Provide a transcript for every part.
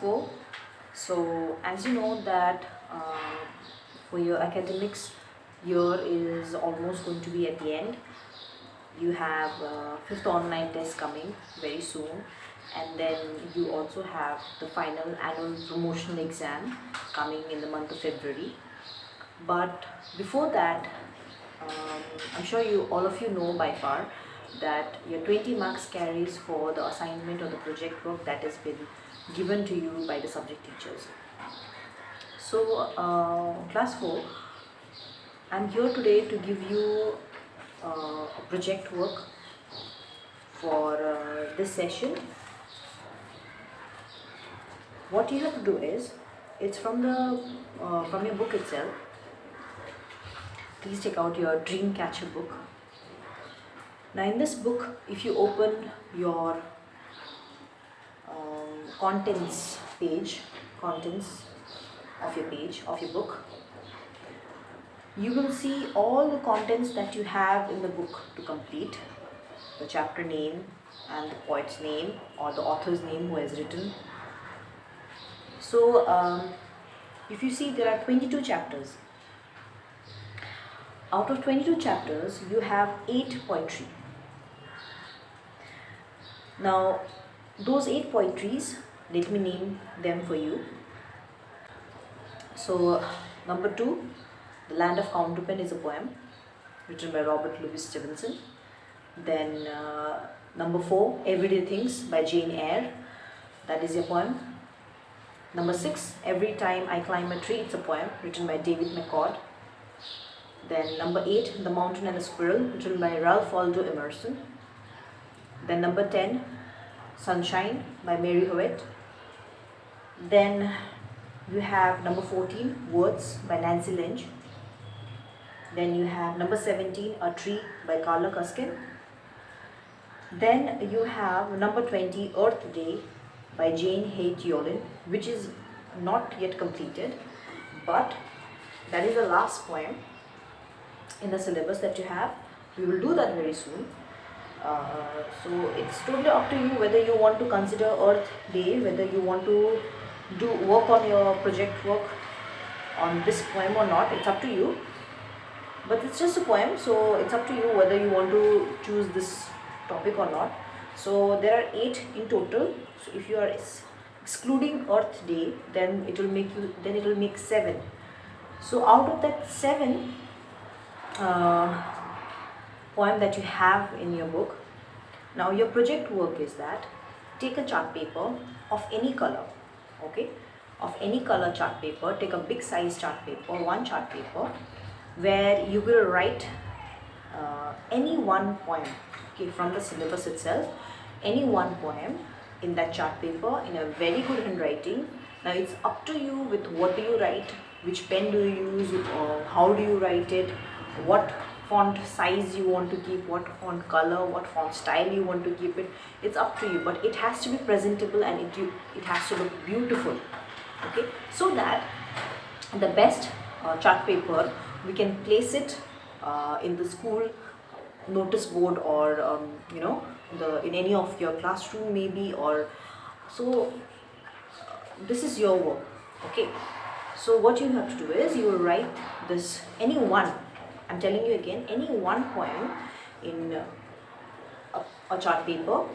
4. So as you know that for your academics year is almost going to be at the end. You have 5th online test coming very soon, and then you also have the final annual promotional exam coming in the month of February. But before that, I'm sure all of you know by far that your 20 marks carries for the assignment or the project work that has been given to you by the subject teachers. So class 4, I'm here today to give you a project work for this session. What you have to do is, it's from your book itself. Please take out your dream catcher book. Now in this book, if you open your contents of your book, you will see all the contents that you have in the book to complete. The chapter name and the poet's name or the author's name who has written. So if you see, there are 22 chapters. Out of 22 chapters, you have 8 poetry. Now, those 8 poetries, let me name them for you. So, number 2, The Land of Counterpen is a poem written by Robert Louis Stevenson. Then, number 4, Everyday Things by Jane Eyre, that is a poem. Number 6, Every Time I Climb a Tree, it's a poem written by David McCord. Then number 8, The Mountain and the Squirrel, written by Ralph Waldo Emerson. Then number 10, Sunshine by Mary Howitt. Then you have number 14, Words by Nancy Lynch. Then you have number 17, A Tree by Carla Cuskin. Then you have number 20, Earth Day by Jane Haight Yolin, which is not yet completed, but that is the last poem in the syllabus that you have. We will do that very soon. So it's totally up to you whether you want to consider Earth Day, whether you want to work on your project work on this poem or not. It's up to you, but it's just a poem, so it's up to you whether you want to choose this topic or not. So there are 8 in total. So if you are excluding Earth Day, then it will make 7. So out of that 7 poem that you have in your book, now your project work is that take a chart paper of any color, okay, of any color chart paper. Take a big size chart paper, one chart paper, where you will write any one poem, okay, from the syllabus itself, any one poem in that chart paper in a very good handwriting. Now it's up to you with what do you write, which pen do you use, or how do you write it, what font size you want to keep, what font color, what font style you want to keep it. It's up to you, but it has to be presentable and it has to look beautiful, okay, so that the best chart paper, we can place it in the school notice board, or in any of your classroom maybe, or so. This is your work, okay. So what you have to do is, you will write this, any one, I'm telling you again, any one poem in a chart paper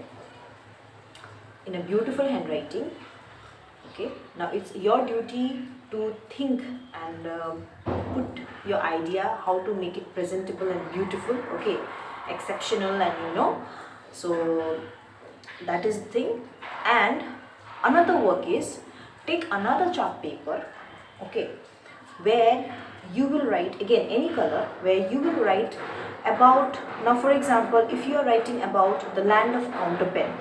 in a beautiful handwriting, okay. Now it's your duty to think and put your idea how to make it presentable and beautiful, okay, exceptional, and so that is the thing. And another work is, take another chart paper, okay, where you will write again any color, where you will write about, now for example, if you are writing about the land of Counterpen,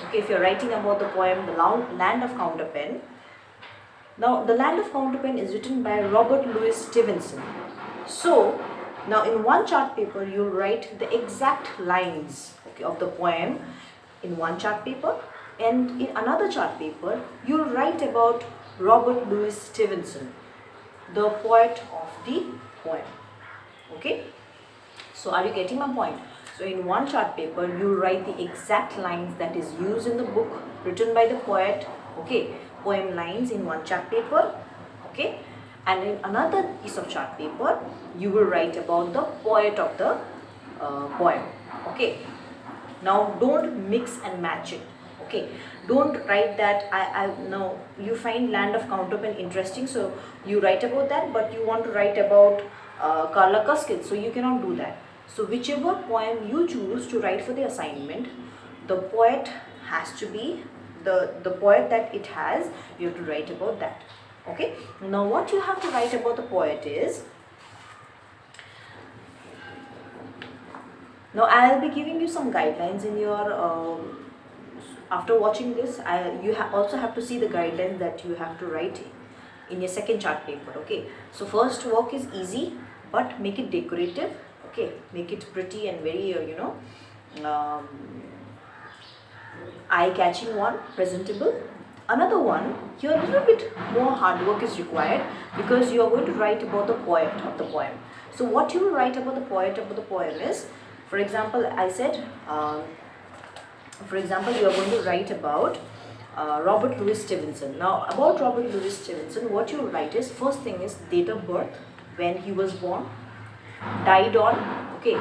okay, if you are writing about the poem The Land of Counterpen, now The Land of Counterpen is written by Robert Louis Stevenson. So now in one chart paper you will write the exact lines, okay, of the poem in one chart paper, and in another chart paper you will write about Robert Louis Stevenson, the poet of the poem, okay. So are you getting my point? So in one chart paper you will write the exact lines that is used in the book written by the poet, okay, poem lines in one chart paper, okay, and in another piece of chart paper you will write about the poet of the poem, okay. Now don't mix and match it, okay. Don't write that I no, you find Land of Counterpane interesting, so you write about that, but you want to write about Carla Cuskin, so you cannot do that. So whichever poem you choose to write for the assignment, the poet has to be the poet that it has, you have to write about that, okay. Now what you have to write about the poet is, now I will be giving you some guidelines in your after watching this. You also have to see the guidelines that you have to write in your second chart paper, okay. So first work is easy, but make it decorative, okay, make it pretty and very eye-catching one, presentable. Another one, here a little bit more hard work is required because you are going to write about the poet of the poem. So what you will write about the poet of the poem is, for example, I said, for example, you are going to write about Robert Louis Stevenson. Now about Robert Louis Stevenson, what you will write is, first thing is date of birth, when he was born, died on, okay,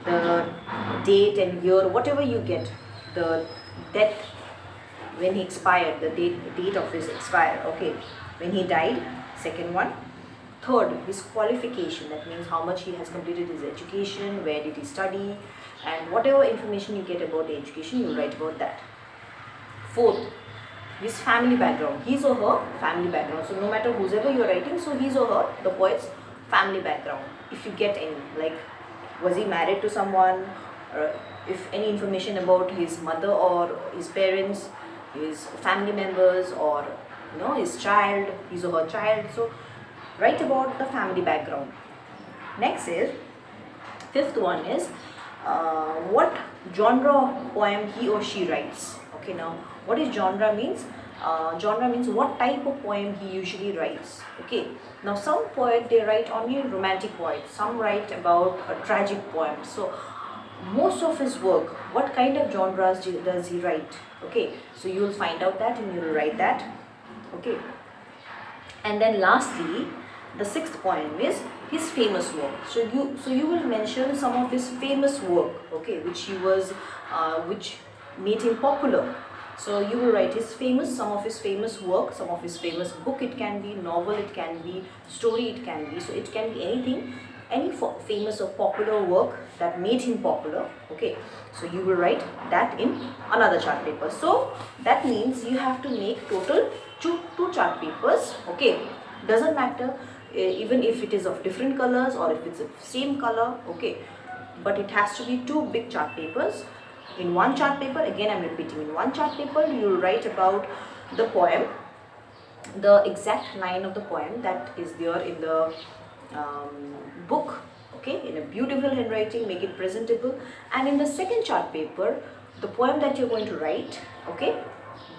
the date and year, whatever you get, the death, when he expired, the date of his expire, okay, when he died, second one. Third, his qualification, that means how much he has completed his education, where did he study, and whatever information you get about the education, you write about that. Fourth, his family background, his or her family background. So no matter whoever you are writing, so his or her, the poet's family background, if you get any, like was he married to someone, or if any information about his mother or his parents, his family members, or his child, his or her child. So write about the family background. Next is, fifth one is what genre poem he or she writes, okay. Now what is genre means? Genre means what type of poem he usually writes, okay. Now some poet, they write only romantic poems, some write about a tragic poem. So most of his work, what kind of genres does he write, okay. So you will find out that and you will write that, okay. And then lastly, the sixth poem is his famous work. So you will mention some of his famous work, okay, which made him popular. So you will write some of his famous work, some of his famous book. It can be novel, it can be story, it can be, so it can be anything, any famous or popular work that made him popular, okay. So you will write that in another chart paper. So that means you have to make total two chart papers, okay. Doesn't matter even if it is of different colors or if it's the same color, okay, but it has to be two big chart papers. In one chart paper, again I'm repeating, in one chart paper you will write about the poem, the exact line of the poem that is there in the book, okay, in a beautiful handwriting, make it presentable. And in the second chart paper, the poem that you're going to write, okay,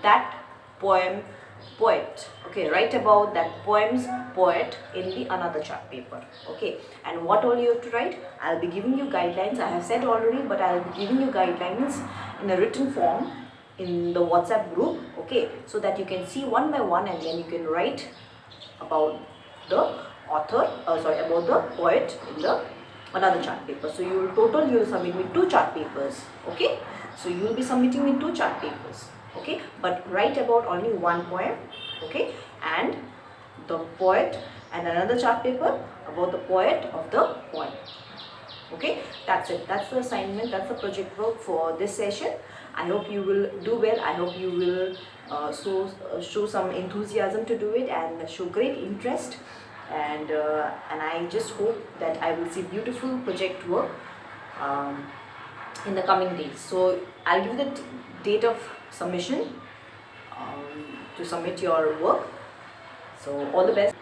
that poet, okay, write about that poem's poet in the another chart paper, okay. And what all you have to write, I'll be giving you guidelines, I have said already, but I'll be giving you guidelines in a written form in the WhatsApp group, okay, so that you can see one by one and then you can write about the author, about the poet in the another chart paper. So you will submit me two chart papers, okay. So you will be submitting me two chart papers, okay, but write about only one poem, okay, and the poet, and another chart paper about the poet of the poem, okay. That's it, that's the assignment, that's the project work for this session. I hope you will do well. I hope you will show some enthusiasm to do it and show great interest, and I just hope that I will see beautiful project work in the coming days. So I'll give the date of submission to submit your work. So all the best.